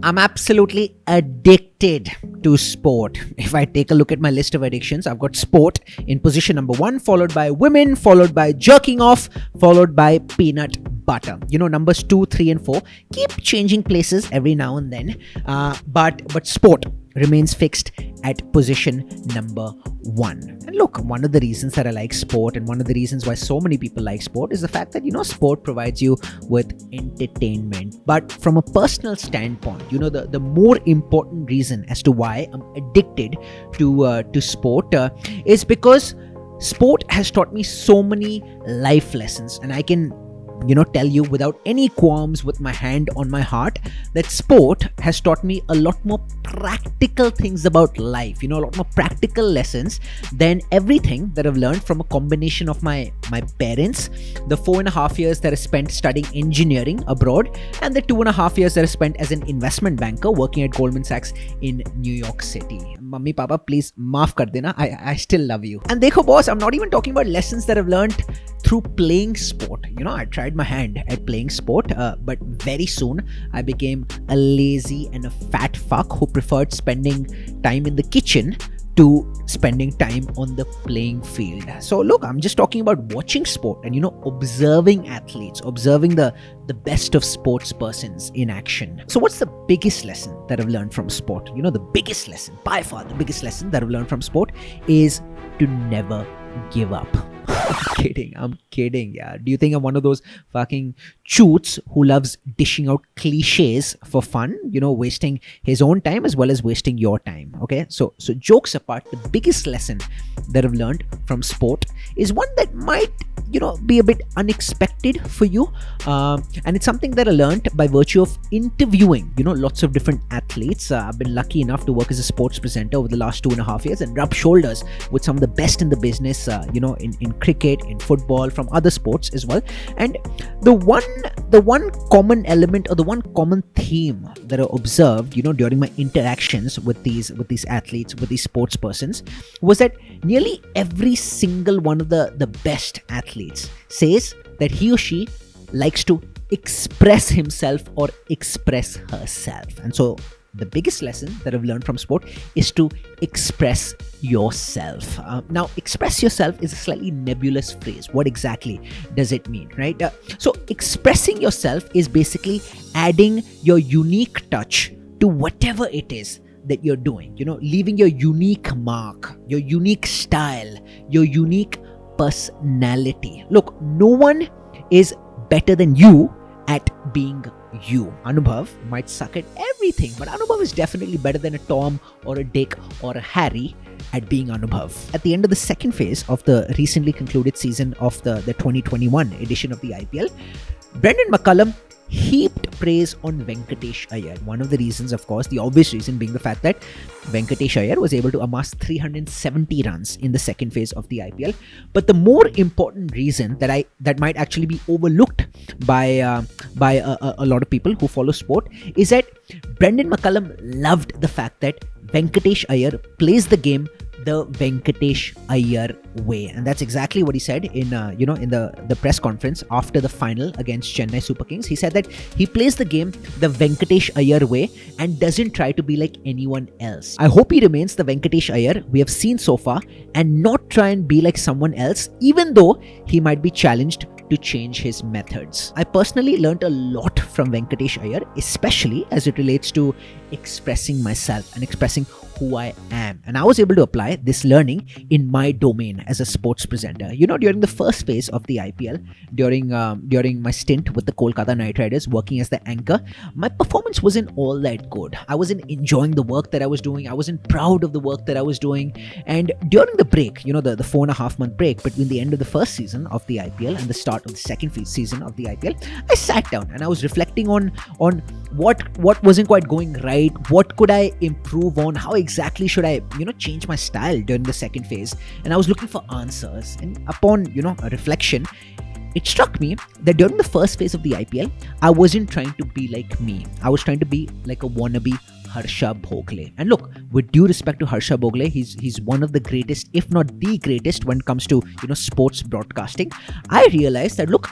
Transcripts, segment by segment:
I'm absolutely addicted to sport. If I take a look at my list of addictions, I've got sport in position number 1, followed by women, followed by jerking off, followed by peanut butter. Numbers 2, 3, and 4 keep changing places every now and then, but sport remains fixed at position number 1. And look, one of the reasons that I like sport, and one of the reasons why so many people like sport, is the fact that sport provides you with entertainment. But from a personal standpoint, the more important reason as to why I'm addicted to sport is because sport has taught me so many life lessons, and I can tell you without any qualms, with my hand on my heart, that sport has taught me a lot more practical things about life, a lot more practical lessons than everything that I've learned from a combination of my parents, the 4.5 years that I spent studying engineering abroad, and the 2.5 years that I spent as an investment banker working at Goldman Sachs in New York City. Mummy, Papa, please maaf kar dena. I still love you. And dekho boss, I'm not even talking about lessons that I've learned through playing sport. I tried my hand at playing sport, but very soon I became a lazy and a fat fuck who preferred spending time in the kitchen to spending time on the playing field. So look, I'm just talking about watching sport and observing athletes, observing the best of sports persons in action. So what's the biggest lesson that I've learned from sport? The biggest lesson, by far the biggest lesson that I've learned from sport is to never give up. I'm kidding. Yeah. Do you think I'm one of those fucking choots who loves dishing out cliches for fun, wasting his own time as well as wasting your time? Okay. So jokes apart, the biggest lesson that I've learned from sport is one that might, be a bit unexpected for you. And it's something that I learned by virtue of interviewing, lots of different athletes. I've been lucky enough to work as a sports presenter over the last 2.5 years and rub shoulders with some of the best in the business, in cricket, in football, from other sports as well. And the one common element or the one common theme that I observed, during my interactions with these athletes, with these sports persons, was that nearly every single one of the best athletes says that he or she likes to express himself or express herself. And so the biggest lesson that I've learned from sport is to express yourself. Now, express yourself is a slightly nebulous phrase. What exactly does it mean, right? So expressing yourself is basically adding your unique touch to whatever it is that you're doing, leaving your unique mark, your unique style, your unique personality. Look, no one is better than you at being you. Anubhav might suck at everything, but Anubhav is definitely better than a Tom or a Dick or a Harry at being Anubhav. At the end of the second phase of the recently concluded season of the 2021 edition of the IPL, Brendan McCullum heaped praise on Venkatesh Iyer. One of the reasons, of course, the obvious reason being the fact that Venkatesh Iyer was able to amass 370 runs in the second phase of the IPL. But the more important reason that might actually be overlooked by a lot of people who follow sport is that Brendan McCullum loved the fact that Venkatesh Iyer plays the game the Venkatesh Iyer way. And that's exactly what he said in the press conference after the final against Chennai Super Kings. He said that he plays the game the Venkatesh Iyer way and doesn't try to be like anyone else. I hope he remains the Venkatesh Iyer we have seen so far and not try and be like someone else, even though he might be challenged to change his methods. I personally learned a lot from Venkatesh Iyer, especially as it relates to expressing myself and expressing who I am. And I was able to apply this learning in my domain as a sports presenter. During the first phase of the IPL, during my stint with the Kolkata Knight Riders working as the anchor, my performance wasn't all that good. I wasn't enjoying the work that I was doing. I wasn't proud of the work that I was doing. And during the break, the 4.5 month break between the end of the first season of the IPL and the start of the second season of the IPL, I sat down and I was reflecting on what wasn't quite going right, what could I improve on, how exactly should I change my style during the second phase. And I was looking for answers, and upon a reflection, it struck me that during the first phase of the IPL, I wasn't trying to be like me. I was trying to be like a wannabe Harsha Bhogle. And look, with due respect to Harsha Bhogle, he's one of the greatest, if not the greatest, when it comes to sports broadcasting. I realized that, look,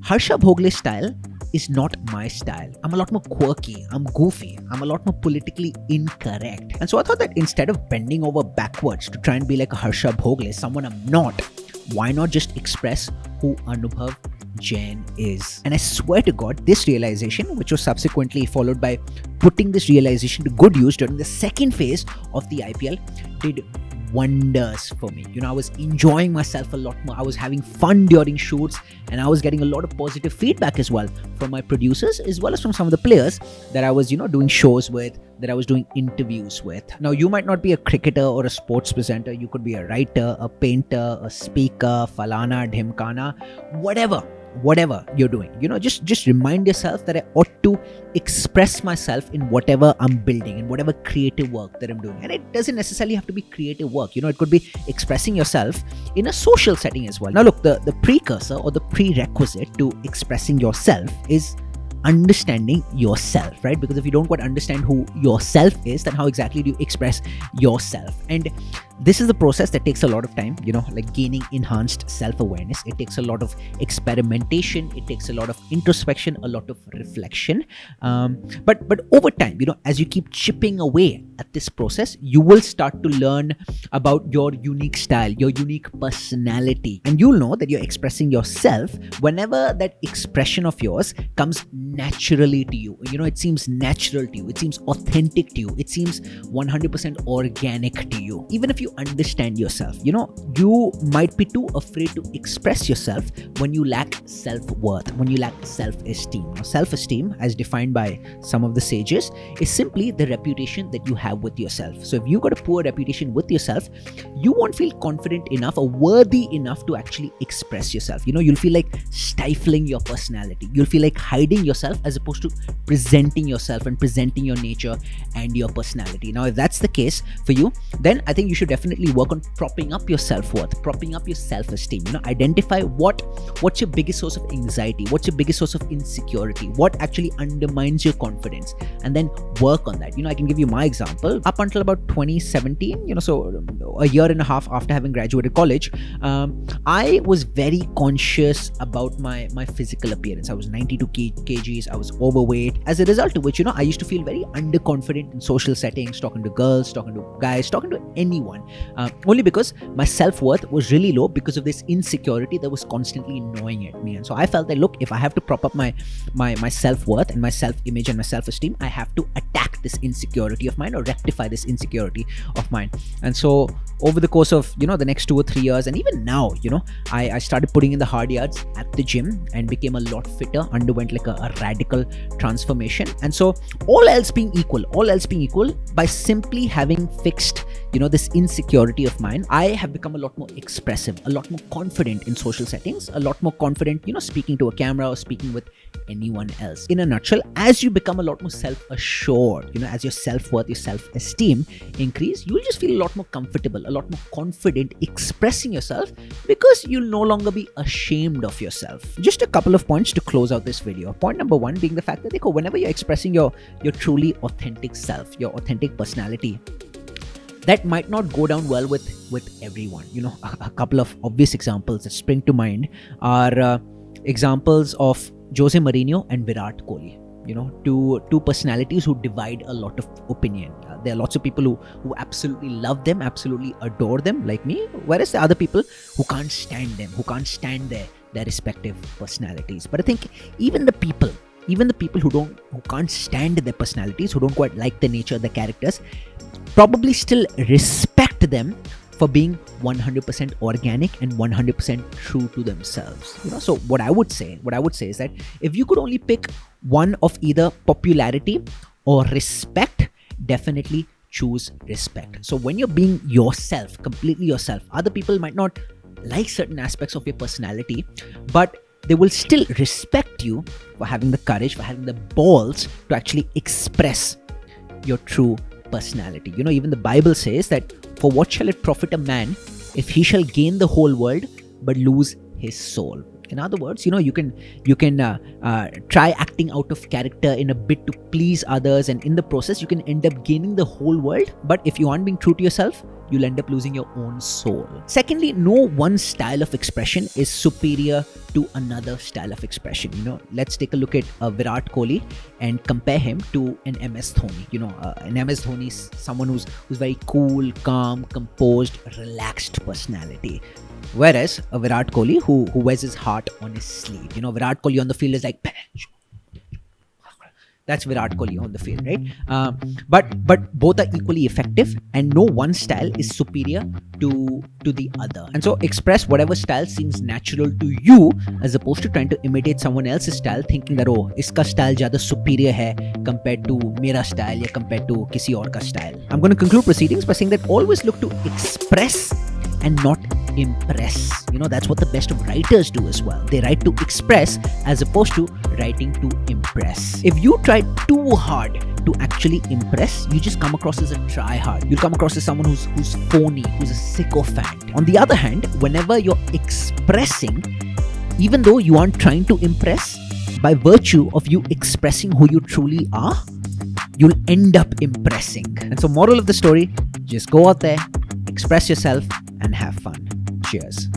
Harsha Bhogle's style is not my style. I'm a lot more quirky, I'm goofy, I'm a lot more politically incorrect. And so I thought that instead of bending over backwards to try and be like a Harsha Bhogle, someone I'm not, why not just express who Anubhav Jain is? And I swear to God, this realization, which was subsequently followed by putting this realization to good use during the second phase of the IPL, did wonders for me. I was enjoying myself a lot more. I was having fun during shoots, and I was getting a lot of positive feedback as well from my producers, as well as from some of the players that I was, doing shows with, that I was doing interviews with. Now, you might not be a cricketer or a sports presenter. You could be a writer, a painter, a speaker, falana, dhimkana, whatever you're doing. Just remind yourself that I ought to express myself in whatever I'm building, in whatever creative work that I'm doing. And it doesn't necessarily have to be creative work. It could be expressing yourself in a social setting as well. Now look, the precursor or the prerequisite to expressing yourself is understanding yourself, right? Because if you don't quite understand who yourself is, then how exactly do you express yourself? And this is the process that takes a lot of time, like gaining enhanced self-awareness. It takes a lot of experimentation. It takes a lot of introspection, a lot of reflection. But over time, as you keep chipping away at this process, you will start to learn about your unique style, your unique personality. And you'll know that you're expressing yourself whenever that expression of yours comes naturally to you. It seems natural to you. It seems authentic to you. It seems 100% organic to you. Even if you understand yourself, you might be too afraid to express yourself when you lack self-worth, when you lack self-esteem. Now, self-esteem, as defined by some of the sages, is simply the reputation that you have with yourself. So if you got a poor reputation with yourself, you won't feel confident enough or worthy enough to actually express yourself. You'll feel like stifling your personality. You'll feel like hiding yourself as opposed to presenting yourself and presenting your nature and your personality. Now, if that's the case for you, then I think you should definitely work on propping up your self-worth, propping up your self-esteem. Identify what's your biggest source of anxiety, what's your biggest source of insecurity, what actually undermines your confidence, and then work on that. I can give you my example. Up until about 2017, so a year and a half after having graduated college, I was very conscious about my physical appearance. I was 92 kgs, I was overweight, as a result of which, I used to feel very underconfident in social settings, talking to girls, talking to guys, talking to anyone, only because my self-worth was really low because of this insecurity that was constantly gnawing at me. And so I felt that, look, if I have to prop up my self-worth and my self-image and my self-esteem, I have to attack this insecurity of mine or rectify this insecurity of mine. And so over the course of, the next 2 or 3 years, and even now, I started putting in the hard yards at the gym and became a lot fitter, underwent like a radical transformation. And so all else being equal, by simply having fixed, this insecurity of mine, I have become a lot more expressive, a lot more confident in social settings, a lot more confident, speaking to a camera or speaking with anyone else. In a nutshell, as you become a lot more self-assured, as your self-worth, your self-esteem increase, you will just feel a lot more comfortable, a lot more confident expressing yourself because you'll no longer be ashamed of yourself. Just a couple of points to close out this video. Point number one being the fact that whenever you're expressing your truly authentic self, your authentic personality, that might not go down well with everyone. A couple of obvious examples that spring to mind are examples of Jose Mourinho and Virat Kohli. Two personalities who divide a lot of opinion. There are lots of people who absolutely love them, absolutely adore them, like me, whereas there are other people who can't stand them, who can't stand their respective personalities. But I think even the people who can't stand their personalities, who don't quite like the nature, the characters, probably still respect them for being 100% organic and 100% true to themselves. So what I would say is that if you could only pick one of either popularity or respect, definitely choose respect. So when you're being yourself, completely yourself, other people might not like certain aspects of your personality, but they will still respect you for having the courage, for having the balls to actually express your true personality. Even the Bible says that, for what shall it profit a man if he shall gain the whole world but lose his soul. In other words, you can try acting out of character in a bid to please others, and in the process you can end up gaining the whole world, but if you aren't being true to yourself, you'll end up losing your own soul. Secondly, no one style of expression is superior to another style of expression. Let's take a look at Virat Kohli and compare him to an MS Dhoni. An MS Dhoni is someone who's very cool, calm, composed, relaxed personality. Whereas a Virat Kohli who wears his heart on his sleeve. Virat Kohli on the field is like, that's Virat Kohli on the field, right? But both are equally effective, and no one style is superior to the other. And so express whatever style seems natural to you, as opposed to trying to imitate someone else's style, thinking that iska style zyada superior hai compared to mera style ya compared to kisi aur ka style. I'm going to conclude proceedings by saying that always look to express and not impress. That's what the best of writers do as well. They write to express as opposed to writing to impress. If you try too hard to actually impress, you just come across as a try-hard. You'll come across as someone who's phony, who's a sycophant. On the other hand, whenever you're expressing, even though you aren't trying to impress, by virtue of you expressing who you truly are, you'll end up impressing. And so moral of the story, just go out there, express yourself, and have fun. Cheers.